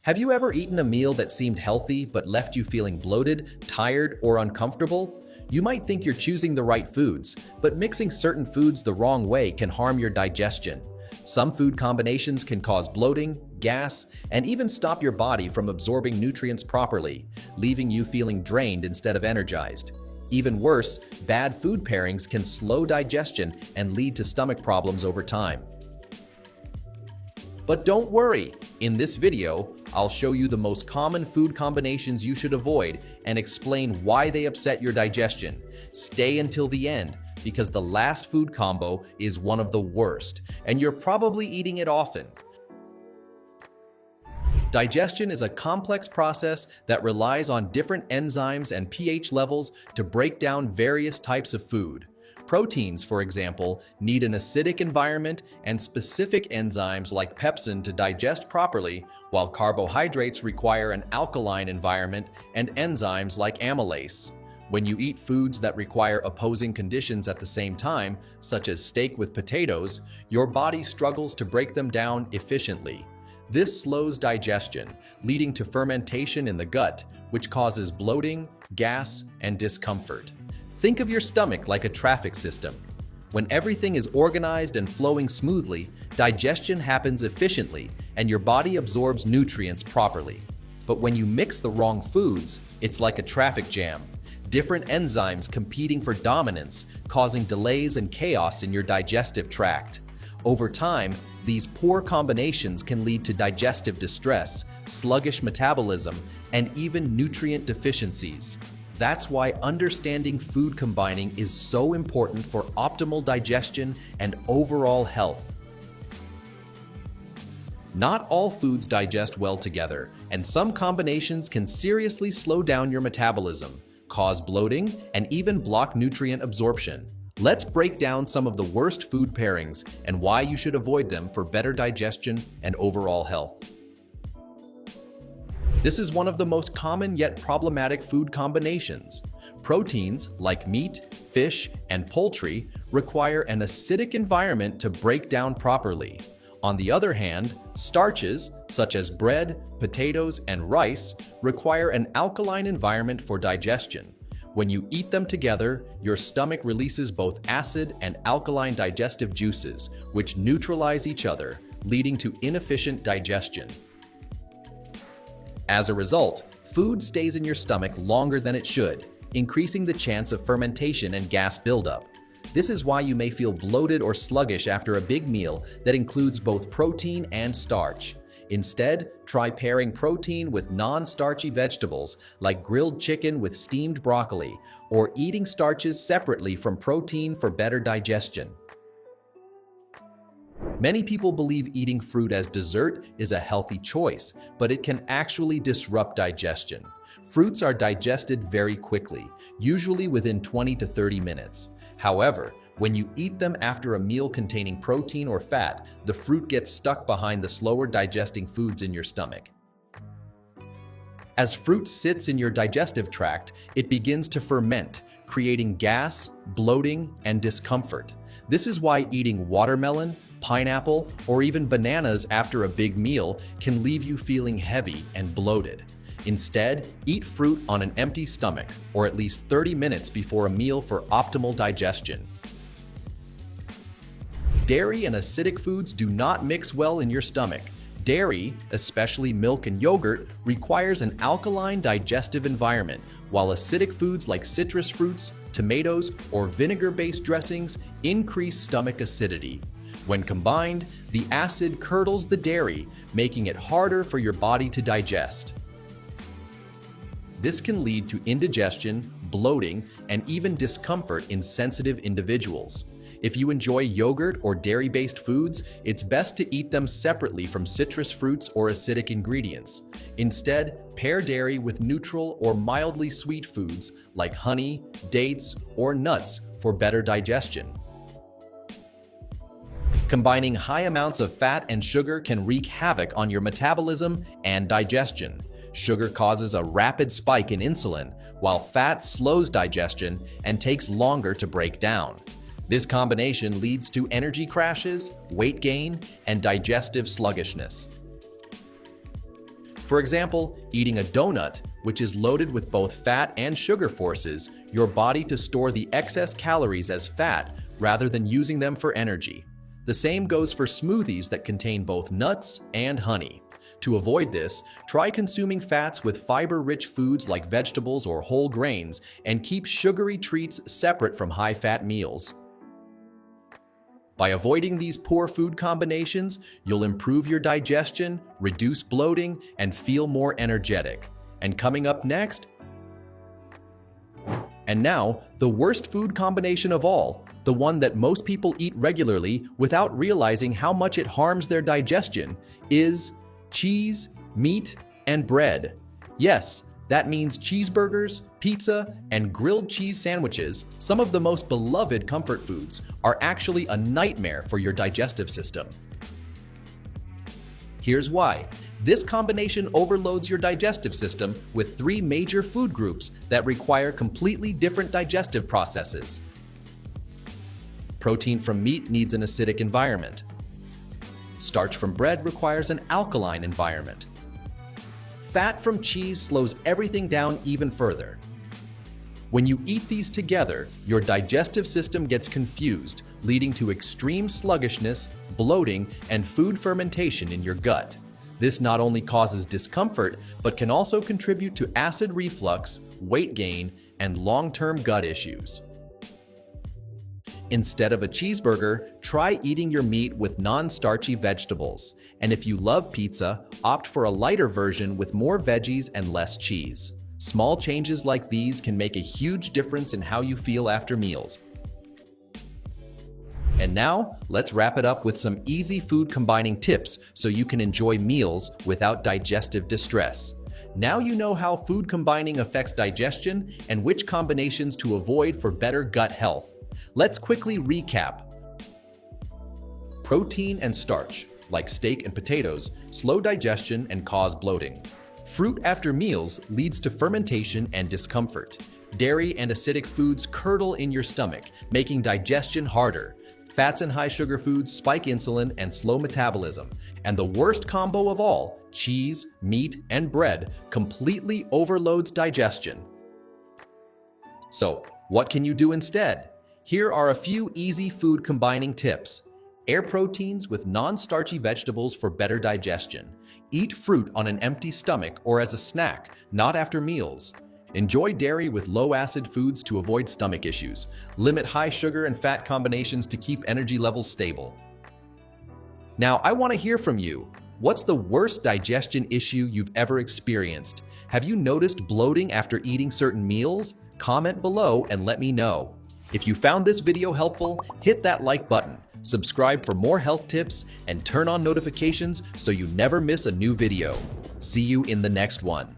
Have you ever eaten a meal that seemed healthy but left you feeling bloated, tired, or uncomfortable? You might think you're choosing the right foods, but mixing certain foods the wrong way can harm your digestion. Some food combinations can cause bloating, gas, and even stop your body from absorbing nutrients properly, leaving you feeling drained instead of energized. Even worse, bad food pairings can slow digestion and lead to stomach problems over time. But don't worry, in this video, I'll show you the most common food combinations you should avoid and explain why they upset your digestion. Stay until the end, because the last food combo is one of the worst, and you're probably eating it often. Digestion is a complex process that relies on different enzymes and pH levels to break down various types of food. Proteins, for example, need an acidic environment and specific enzymes like pepsin to digest properly, while carbohydrates require an alkaline environment and enzymes like amylase. When you eat foods that require opposing conditions at the same time, such as steak with potatoes, your body struggles to break them down efficiently. This slows digestion, leading to fermentation in the gut, which causes bloating, gas, and discomfort. Think of your stomach like a traffic system. When everything is organized and flowing smoothly, digestion happens efficiently and your body absorbs nutrients properly. But when you mix the wrong foods, it's like a traffic jam. Different enzymes competing for dominance, causing delays and chaos in your digestive tract. Over time, these poor combinations can lead to digestive distress, sluggish metabolism, and even nutrient deficiencies. That's why understanding food combining is so important for optimal digestion and overall health. Not all foods digest well together, and some combinations can seriously slow down your metabolism, cause bloating, and even block nutrient absorption. Let's break down some of the worst food pairings and why you should avoid them for better digestion and overall health. This is one of the most common yet problematic food combinations. Proteins, like meat, fish, and poultry, require an acidic environment to break down properly. On the other hand, starches, such as bread, potatoes, and rice, require an alkaline environment for digestion. When you eat them together, your stomach releases both acid and alkaline digestive juices, which neutralize each other, leading to inefficient digestion. As a result, food stays in your stomach longer than it should, increasing the chance of fermentation and gas buildup. This is why you may feel bloated or sluggish after a big meal that includes both protein and starch. Instead, try pairing protein with non-starchy vegetables like grilled chicken with steamed broccoli, or eating starches separately from protein for better digestion. Many people believe eating fruit as dessert is a healthy choice, but it can actually disrupt digestion. Fruits are digested very quickly, usually within 20 to 30 minutes. However, when you eat them after a meal containing protein or fat, the fruit gets stuck behind the slower digesting foods in your stomach. As fruit sits in your digestive tract, it begins to ferment, creating gas, bloating, and discomfort. This is why eating watermelon, pineapple, or even bananas after a big meal can leave you feeling heavy and bloated. Instead, eat fruit on an empty stomach, or at least 30 minutes before a meal for optimal digestion. Dairy and acidic foods do not mix well in your stomach. Dairy, especially milk and yogurt, requires an alkaline digestive environment, while acidic foods like citrus fruits, tomatoes, or vinegar-based dressings increase stomach acidity. When combined, the acid curdles the dairy, making it harder for your body to digest. This can lead to indigestion, bloating, and even discomfort in sensitive individuals. If you enjoy yogurt or dairy-based foods, it's best to eat them separately from citrus fruits or acidic ingredients. Instead, pair dairy with neutral or mildly sweet foods like honey, dates, or nuts for better digestion. Combining high amounts of fat and sugar can wreak havoc on your metabolism and digestion. Sugar causes a rapid spike in insulin, while fat slows digestion and takes longer to break down. This combination leads to energy crashes, weight gain, and digestive sluggishness. For example, eating a donut, which is loaded with both fat and sugar, forces your body to store the excess calories as fat rather than using them for energy. The same goes for smoothies that contain both nuts and honey. To avoid this, try consuming fats with fiber-rich foods like vegetables or whole grains, and keep sugary treats separate from high-fat meals. By avoiding these poor food combinations, you'll improve your digestion, reduce bloating, and feel more energetic. And coming up next, and now, the worst food combination of all, the one that most people eat regularly without realizing how much it harms their digestion, is cheese, meat, and bread. Yes, that means cheeseburgers, pizza, and grilled cheese sandwiches, some of the most beloved comfort foods, are actually a nightmare for your digestive system. Here's why. This combination overloads your digestive system with three major food groups that require completely different digestive processes. Protein from meat needs an acidic environment. Starch from bread requires an alkaline environment. Fat from cheese slows everything down even further. When you eat these together, your digestive system gets confused, leading to extreme sluggishness, bloating, and food fermentation in your gut. This not only causes discomfort, but can also contribute to acid reflux, weight gain, and long-term gut issues. Instead of a cheeseburger, try eating your meat with non-starchy vegetables. And if you love pizza, opt for a lighter version with more veggies and less cheese. Small changes like these can make a huge difference in how you feel after meals. And now, let's wrap it up with some easy food combining tips so you can enjoy meals without digestive distress. Now you know how food combining affects digestion and which combinations to avoid for better gut health. Let's quickly recap. Protein and starch, like steak and potatoes, slow digestion and cause bloating. Fruit after meals leads to fermentation and discomfort. Dairy and acidic foods curdle in your stomach, making digestion harder. Fats and high sugar foods spike insulin and slow metabolism. And the worst combo of all, cheese, meat, and bread, completely overloads digestion. So, what can you do instead? Here are a few easy food combining tips. Air proteins with non-starchy vegetables for better digestion. Eat fruit on an empty stomach or as a snack, not after meals. Enjoy dairy with low-acid foods to avoid stomach issues. Limit high sugar and fat combinations to keep energy levels stable. Now, I want to hear from you. What's the worst digestion issue you've ever experienced? Have you noticed bloating after eating certain meals? Comment below and let me know. If you found this video helpful, hit that like button, subscribe for more health tips, and turn on notifications so you never miss a new video. See you in the next one.